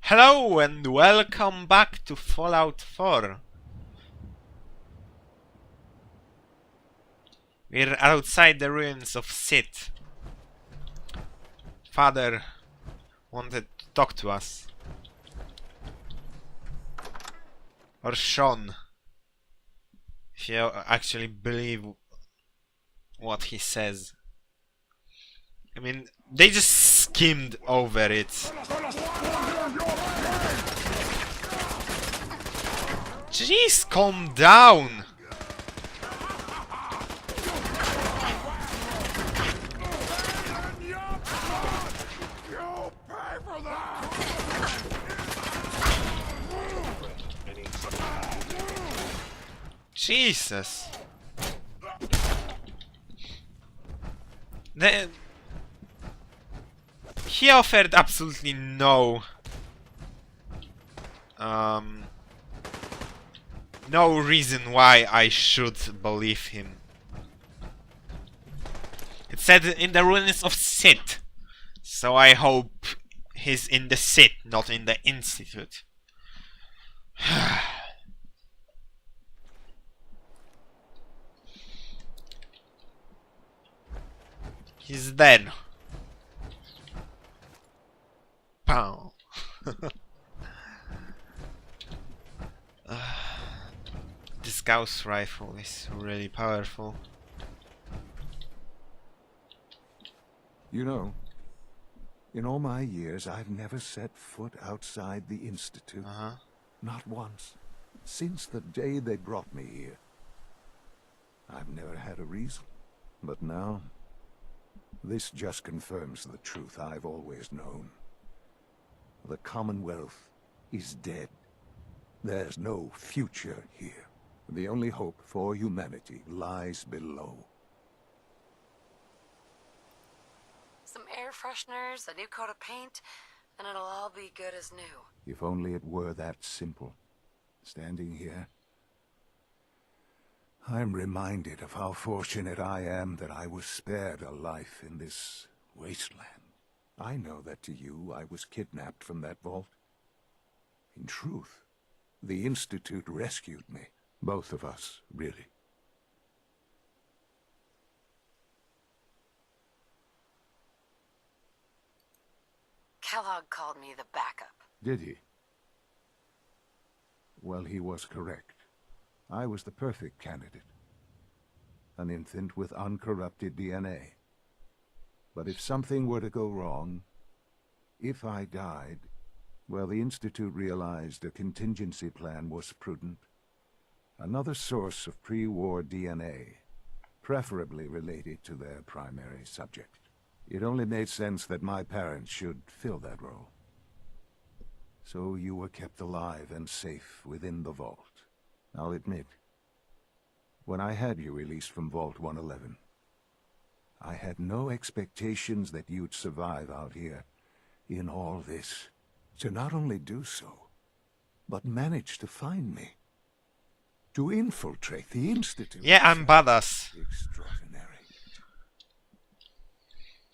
Hello and welcome back to Fallout 4. We're outside the ruins of Sith. Father wanted to talk to us. Or Sean. If you actually believe what he says. I mean, they just skimmed over it. Jeez, calm down! Jesus! He offered absolutely no reason why I should believe him. It said in the ruins of Sith, so I hope he's in the Sith, not in the Institute. He's dead. Pow. This Gauss rifle is really powerful. You know, in all my years, I've never set foot outside the Institute. Not once. Since the day they brought me here. I've never had a reason. But now, this just confirms the truth I've always known. The Commonwealth is dead. There's no future here. The only hope for humanity lies below. Some air fresheners, a new coat of paint, and it'll all be good as new. If only it were that simple. Standing here, I'm reminded of how fortunate I am that I was spared a life in this wasteland. I know that to you, I was kidnapped from that vault. In truth, the Institute rescued me. Both of us, really. Kellogg called me the backup. Did he? Well, he was correct. I was the perfect candidate. An infant with uncorrupted DNA. But if something were to go wrong, if I died, well, the Institute realized a contingency plan was prudent. Another source of pre-war DNA, preferably related to their primary subject. It only made sense that my parents should fill that role. So you were kept alive and safe within the vault. I'll admit, when I had you released from Vault 111, I had no expectations that you'd survive out here in all this. To not only do so, but manage to find me. To infiltrate the Institute. Yeah, I'm badass. Extraordinary.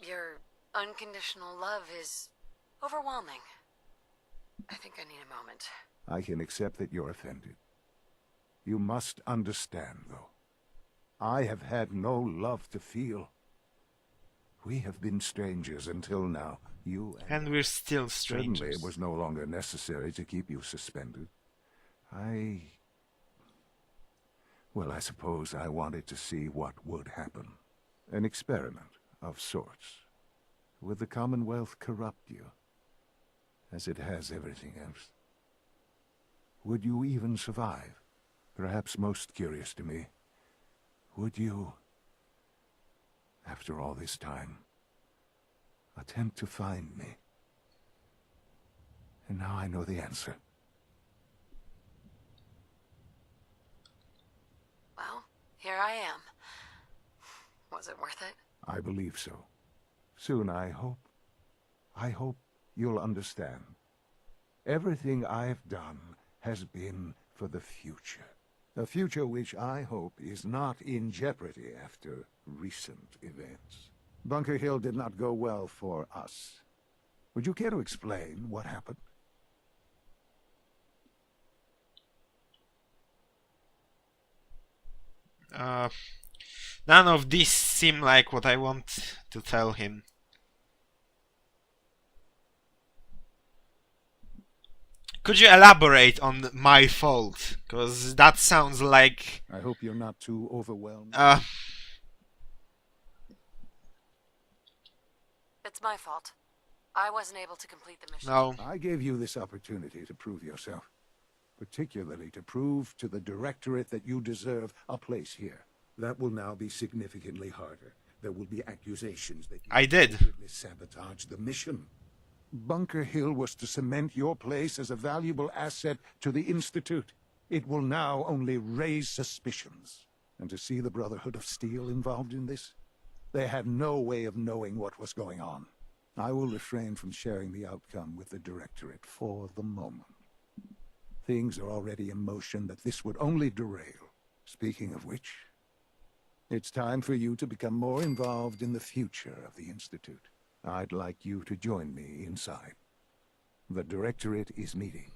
Your unconditional love is overwhelming. I think I need a moment. I can accept that you're offended. You must understand, though. I have had no love to feel. We have been strangers until now. You and we're still strangers. Certainly it was no longer necessary to keep you suspended. Well, I suppose I wanted to see what would happen. An experiment of sorts. Would the Commonwealth corrupt you? As it has everything else. Would you even survive? Perhaps most curious to me, would you, after all this time, attempt to find me? And now I know the answer. Well, here I am. Was it worth it? I believe so. Soon, I hope. I hope you'll understand. Everything I've done has been for the future. A future which I hope is not in jeopardy after recent events. Bunker Hill did not go well for us. Would you care to explain what happened? None of these seem like what I want to tell him. Could you elaborate on my fault? Because that sounds like... I hope you're not too overwhelmed. It's my fault. I wasn't able to complete the mission. No. I gave you this opportunity to prove yourself. Particularly to prove to the Directorate that you deserve a place here. That will now be significantly harder. There will be accusations that you I did. deliberately sabotaged the mission. Bunker Hill was to cement your place as a valuable asset to the Institute. It will now only raise suspicions. And to see the Brotherhood of Steel involved in this? They had no way of knowing what was going on. I will refrain from sharing the outcome with the Directorate for the moment. Things are already in motion that this would only derail. Speaking of which, it's time for you to become more involved in the future of the Institute. I'd like you to join me inside. The Directorate is meeting,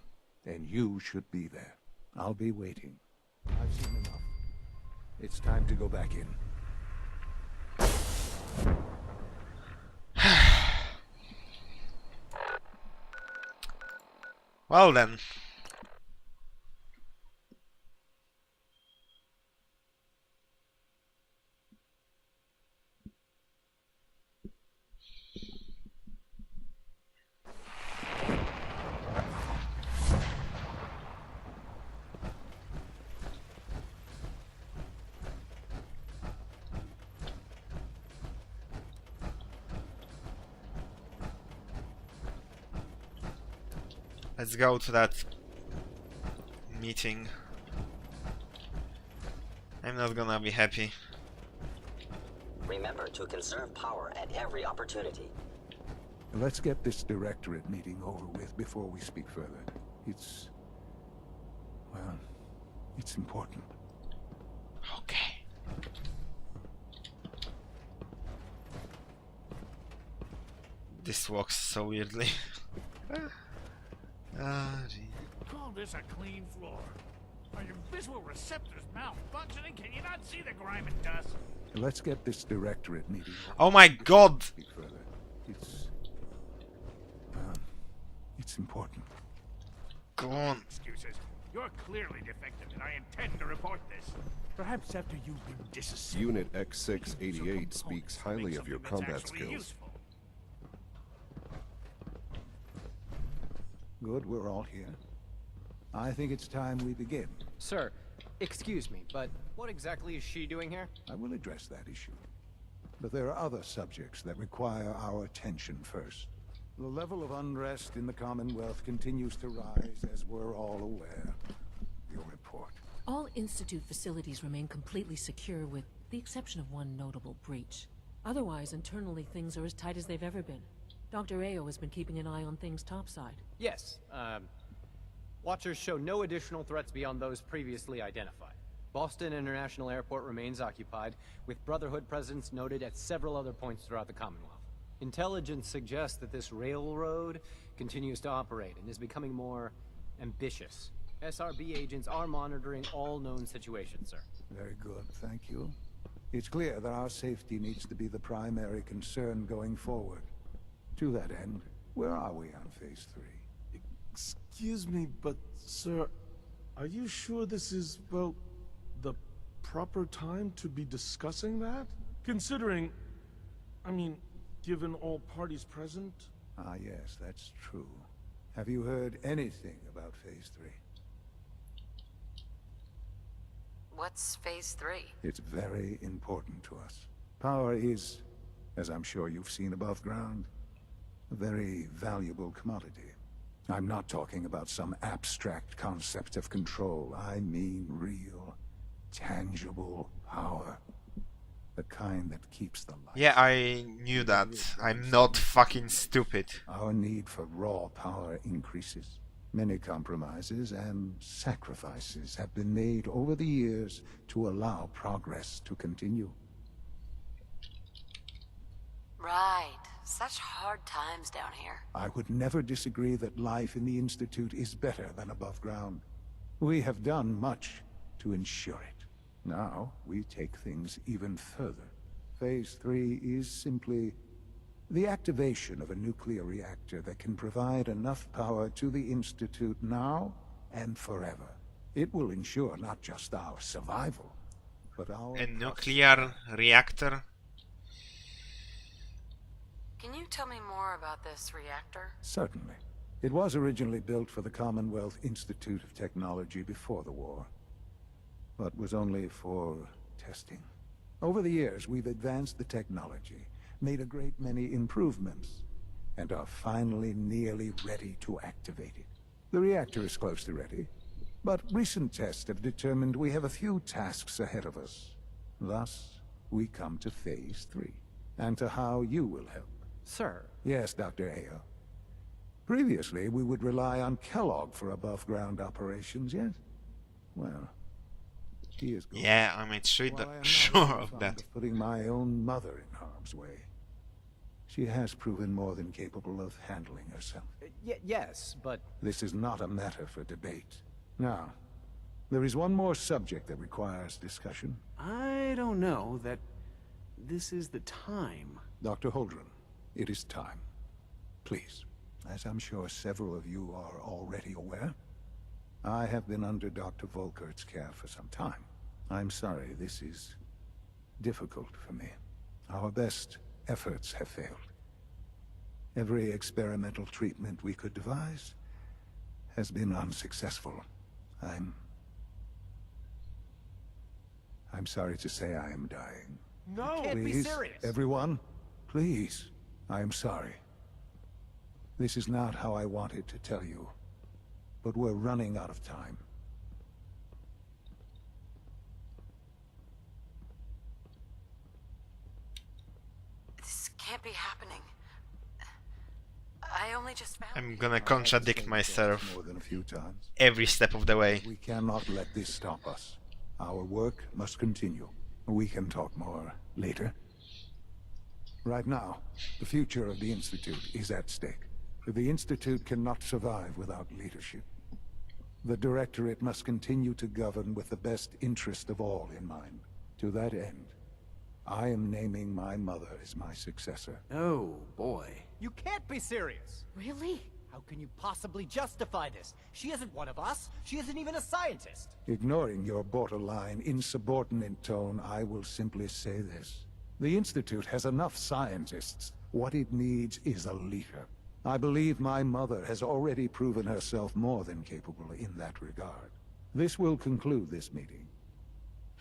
and you should be there. I'll be waiting. I've seen enough. It's time to go back in. Well then. Let's go to that meeting. I'm not gonna be happy. Remember to conserve power at every opportunity. Let's get this Directorate meeting over with before we speak further. It's... well, it's important. Okay. This walks so weirdly. Gee. Call this a clean floor. Are your visual receptors malfunctioning? Can you not see the grime and dust? Let's get this Directorate meeting over Oh my god! speak further. It's... it's important. Go on. Excuses. You're clearly defective, and I intend to report this. Perhaps after you've been disassembled. Unit X688 speaks highly of your combat skills. Useful. Good, we're all here. I think it's time we begin. Sir, excuse me, but what exactly is she doing here? I will address that issue. But there are other subjects that require our attention first. The level of unrest in the Commonwealth continues to rise, as we're all aware. Your report. All Institute facilities remain completely secure with the exception of one notable breach. Otherwise, internally things are as tight as they've ever been. Dr. Ao has been keeping an eye on things topside. Yes, Watchers show no additional threats beyond those previously identified. Boston International Airport remains occupied, with Brotherhood presence noted at several other points throughout the Commonwealth. Intelligence suggests that this railroad continues to operate and is becoming more ambitious. SRB agents are monitoring all known situations, sir. Very good, thank you. It's clear that our safety needs to be the primary concern going forward. To that end, where are we on Phase 3? Excuse me, but sir, are you sure this is, well, the proper time to be discussing that? Considering, I mean, given all parties present? Ah, yes, that's true. Have you heard anything about Phase 3? What's Phase 3? It's very important to us. Power is, as I'm sure you've seen above ground, a very valuable commodity. I'm not talking about some abstract concept of control. I mean real, tangible power. The kind that keeps the lights. Yeah, I knew that. I'm not fucking stupid. Our need for raw power increases. Many compromises and sacrifices have been made over the years to allow progress to continue. Right. Such hard times down here. I would never disagree that life in the Institute is better than above ground. We have done much to ensure it. Now, we take things even further. Phase 3 is simply the activation of a nuclear reactor that can provide enough power to the Institute now and forever. It will ensure not just our survival, but our... A nuclear reactor? Can you tell me more about this reactor? Certainly. It was originally built for the Commonwealth Institute of Technology before the war, but was only for testing. Over the years, we've advanced the technology, made a great many improvements, and are finally nearly ready to activate it. The reactor is close to ready, but recent tests have determined we have a few tasks ahead of us. Thus, we come to Phase 3, and to how you will help. Sir. Yes, Dr. Ayo. Previously, we would rely on Kellogg for above-ground operations, yes? Well, he is gone. Yeah, I mean, While I am not sure very of fond that. putting my own mother in harm's way. She has proven more than capable of handling herself. Yes, but... This is not a matter for debate. Now, there is one more subject that requires discussion. I don't know that this is the time. Dr. Holdren, it is time. Please, as I'm sure several of you are already aware, I have been under Dr. Volkert's care for some time. I'm sorry, this is difficult for me. Our best efforts have failed. Every experimental treatment we could devise has been unsuccessful. I'm sorry to say I am dying. No! Can't be Please, serious. everyone, please. I am sorry. This is not how I wanted to tell you, but we're running out of time. This can't be happening. I only just found... I'm gonna contradict myself More than a few times. every step of the way. We cannot let this stop us. Our work must continue. We can talk more later. Right now, the future of the Institute is at stake. The Institute cannot survive without leadership. The Directorate must continue to govern with the best interest of all in mind. To that end, I am naming my mother as my successor. Oh, boy. You can't be serious! Really? How can you possibly justify this? She isn't one of us. She isn't even a scientist. Ignoring your borderline, insubordinate tone, I will simply say this. The Institute has enough scientists. What it needs is a leader. I believe my mother has already proven herself more than capable in that regard. This will conclude this meeting.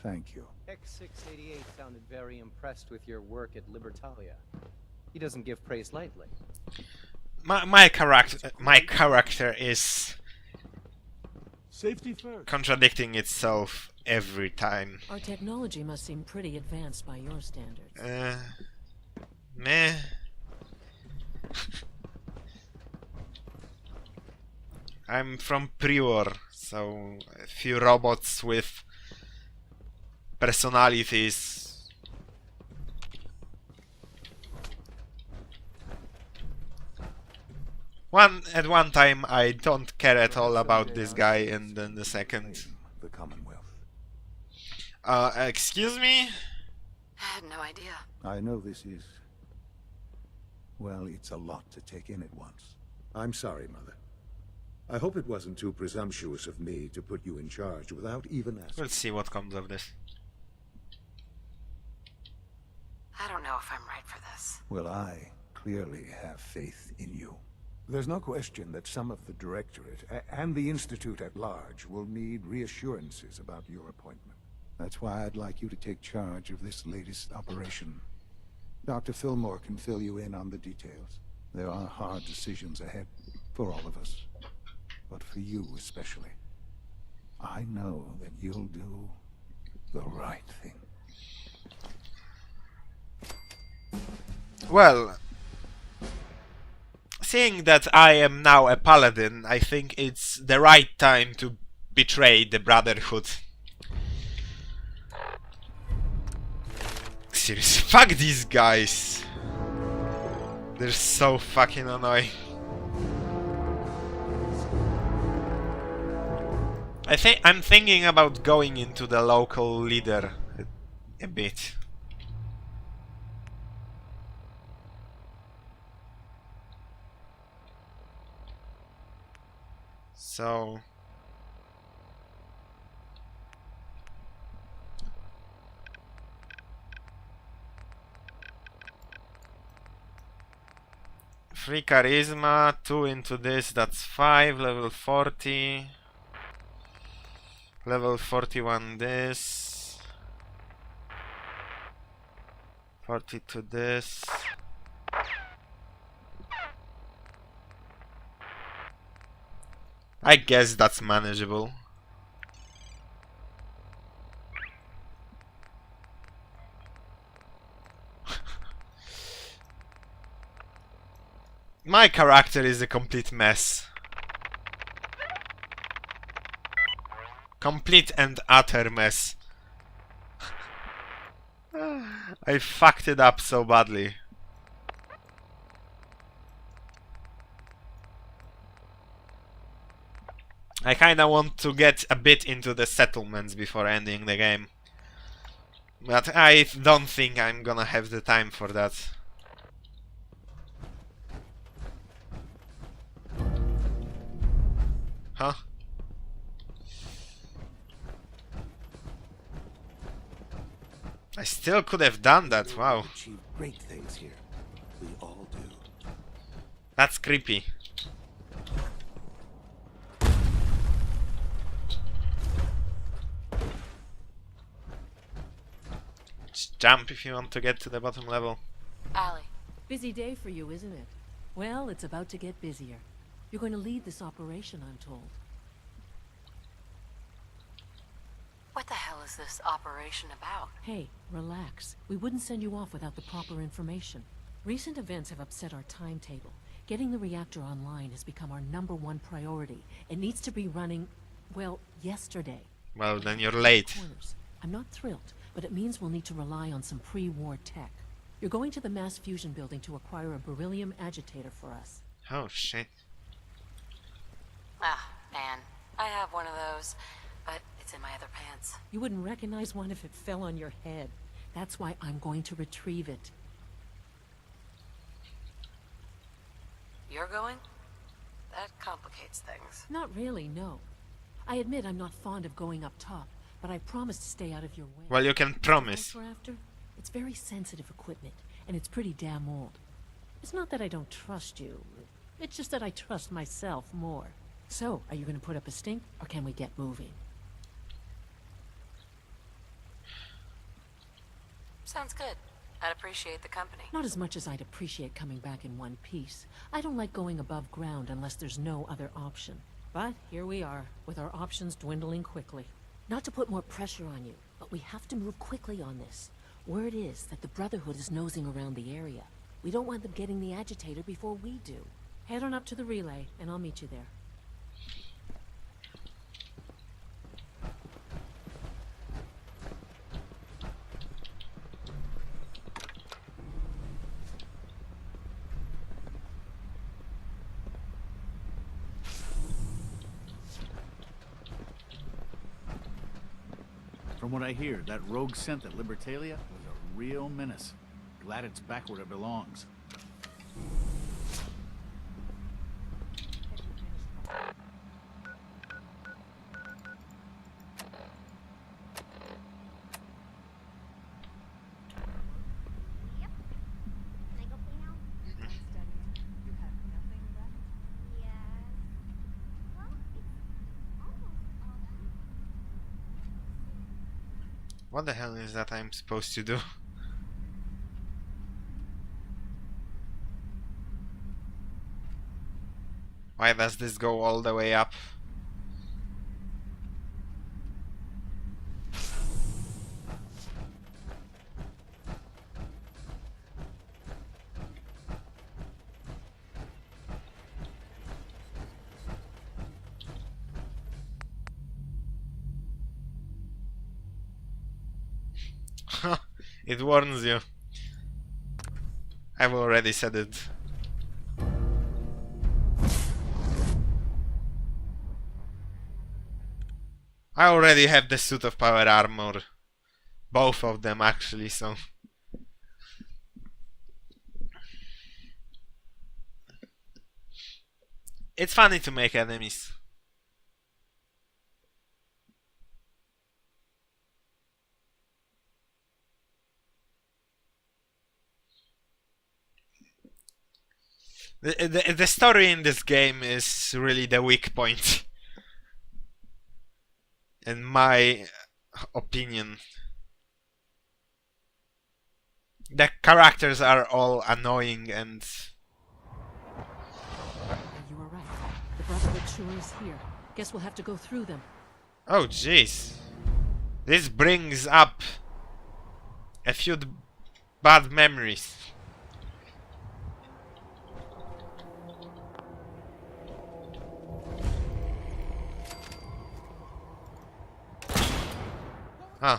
Thank you. X688 sounded very impressed with your work at Libertalia. He doesn't give praise lightly. My character is Safety first. contradicting itself every time. Our technology must seem pretty advanced by your standards. Meh. I'm from pre-war, so a few robots with personalities. At one time I don't care at all about this guy, and then the second. The Commonwealth. Excuse me? I had no idea. I know this is... well, it's a lot to take in at once. I'm sorry, Mother. I hope it wasn't too presumptuous of me to put you in charge without even asking. We'll see what comes of this. I don't know if I'm right for this. Well, I clearly have faith in you. There's no question that some of the Directorate and the Institute at large will need reassurances about your appointment. That's why I'd like you to take charge of this latest operation. Dr. Fillmore can fill you in on the details. There are hard decisions ahead for all of us, but for you especially. I know that you'll do the right thing. Well, seeing that I am now a paladin, I think it's the right time to betray the Brotherhood. Seriously, fuck these guys. They're so fucking annoying. I'm thinking about going into the local leader a bit. So free charisma, 2 into this, that's 5, level 40. Level 41 this. 40 to this. I guess that's manageable. My character is a complete mess. Complete and utter mess. I fucked it up so badly. I kinda want to get a bit into the settlements before ending the game. But I don't think I'm gonna have the time for that. Huh? I still could have done that, wow. Achieve great things here. We all do. That's creepy. Just jump if you want to get to the bottom level. Allie. Busy day for you, isn't it? Well, it's about to get busier. You're going to lead this operation, I'm told. What the hell is this operation about? Hey, relax. We wouldn't send you off without the proper information. Recent events have upset our timetable. Getting the reactor online has become our #1 priority. It needs to be running, well, yesterday. Well, then you're late. I'm not thrilled, but it means we'll need to rely on some pre-war tech. You're going to the mass fusion building to acquire a beryllium agitator for us. Oh, shit. Ah, man. I have one of those, but it's in my other pants. You wouldn't recognize one if it fell on your head. That's why I'm going to retrieve it. You're going? That complicates things. Not really, no. I admit I'm not fond of going up top, but I promise to stay out of your way. Well, you can promise. What we're after? It's very sensitive equipment, and it's pretty damn old. It's not that I don't trust you. It's just that I trust myself more. So, are you going to put up a stink, or can we get moving? Sounds good. I'd appreciate the company. Not as much as I'd appreciate coming back in one piece. I don't like going above ground unless there's no other option. But here we are, with our options dwindling quickly. Not to put more pressure on you, but we have to move quickly on this. Word is that the Brotherhood is nosing around the area. We don't want them getting the agitator before we do. Head on up to the relay, and I'll meet you there. From what I hear, that rogue scent at Libertalia was a real menace. Glad it's back where it belongs. What the hell is that I'm supposed to do? Why does this go all the way up? It warns you. I've already said it. I already have the suit of power armor. Both of them actually, so... It's funny to make enemies. The story in this game is really the weak point. In my opinion. The characters are all annoying and... You were right. The Brotherhood sure is here. Guess we'll have to go through them. Oh jeez. This brings up a few bad memories. Huh.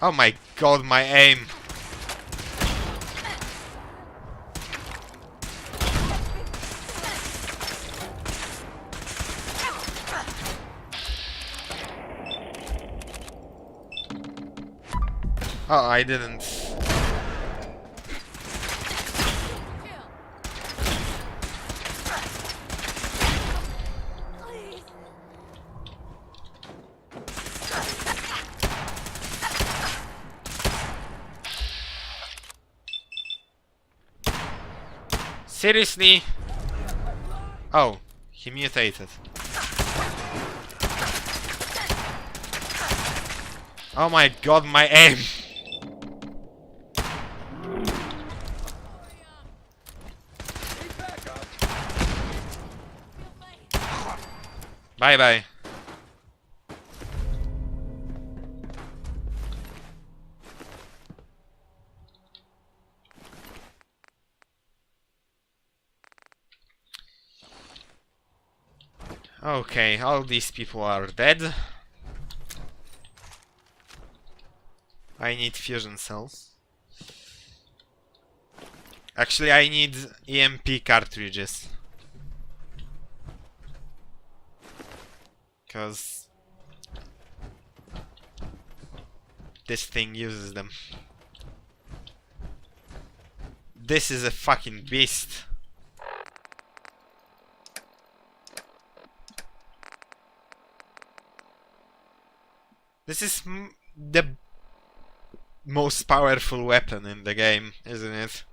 Oh my god, my aim. Oh, I didn't. Seriously? Oh, he mutated. Oh my god, my aim! Bye bye. Okay, all these people are dead. I need fusion cells. Actually, I need EMP cartridges. Because this thing uses them. This is a fucking beast. This is the most powerful weapon in the game, isn't it?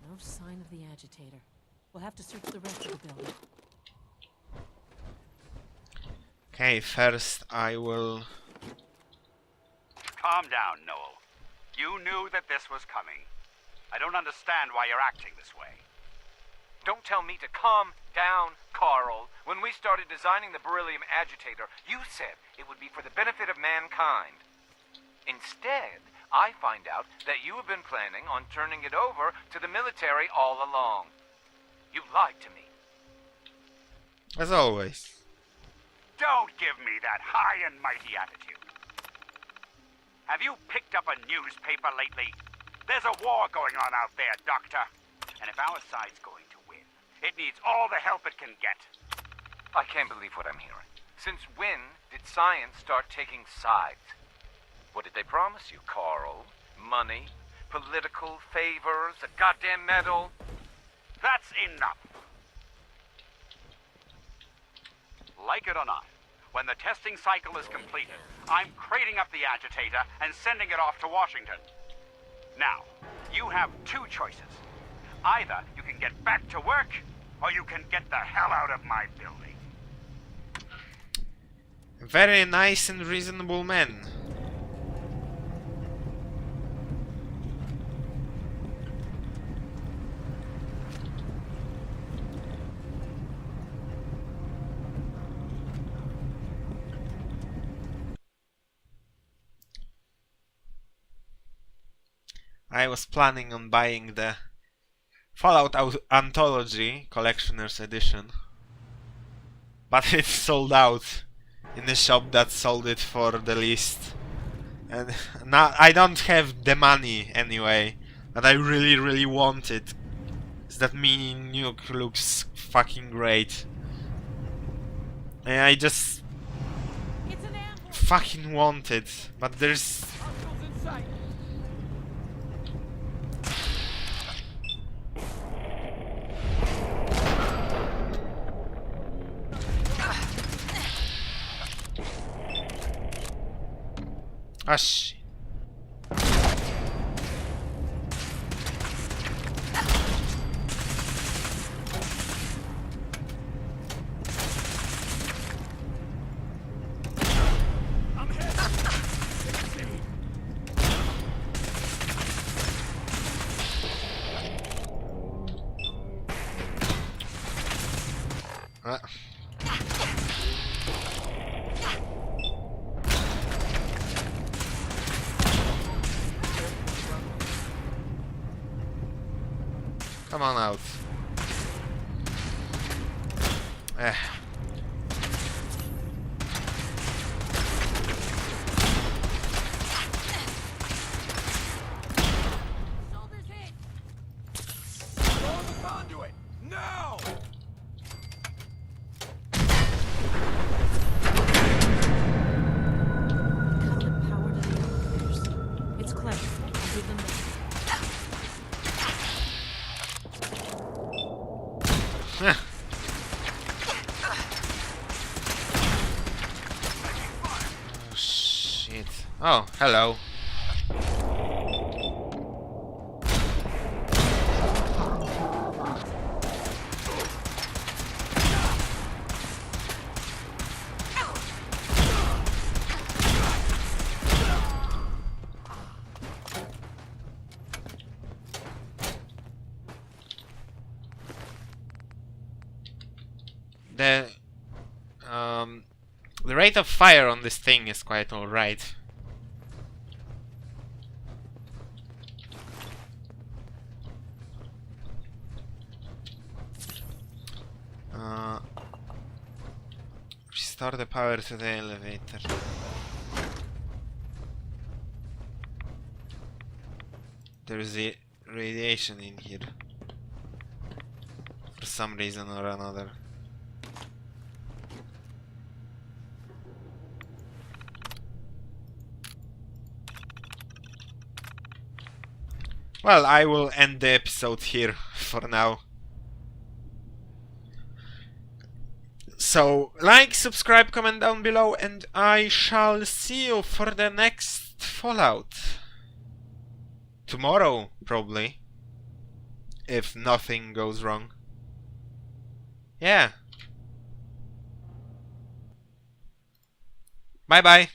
No sign of the agitator. We'll have to search the rest of the building. Okay, first I will... Calm down, Noel. You knew that this was coming. I don't understand why you're acting this way. Don't tell me to calm down, Carl. When we started designing the beryllium agitator, you said it would be for the benefit of mankind. Instead, I find out that you have been planning on turning it over to the military all along. You lied to me. As always. Don't give me that high and mighty attitude. Have you picked up a newspaper lately? There's a war going on out there, Doctor. And if our side's going to win, it needs all the help it can get. I can't believe what I'm hearing. Since when did science start taking sides? What did they promise you, Carl? Money? Political favors? A goddamn medal? That's enough. Like it or not, when the testing cycle is completed, I'm crating up the agitator and sending it off to Washington. Now, you have two choices. Either you can get back to work, or you can get the hell out of my building. Very nice and reasonable man. I was planning on buying the Fallout Anthology Collectioner's Edition, but it's sold out in the shop that sold it for the least. And now I don't have the money anyway, but I really want it. That mini nuke looks fucking great. And I just fucking want it, but there's... Ah, shit. Come on out. Oh shit. Oh, hello. The rate of fire on this thing is quite alright. Restore the power to the elevator. There's the radiation in here. For some reason or another. Well, I will end the episode here for now. So, like, subscribe, comment down below, and I shall see you for the next Fallout. Tomorrow, probably. If nothing goes wrong. Yeah. Bye bye.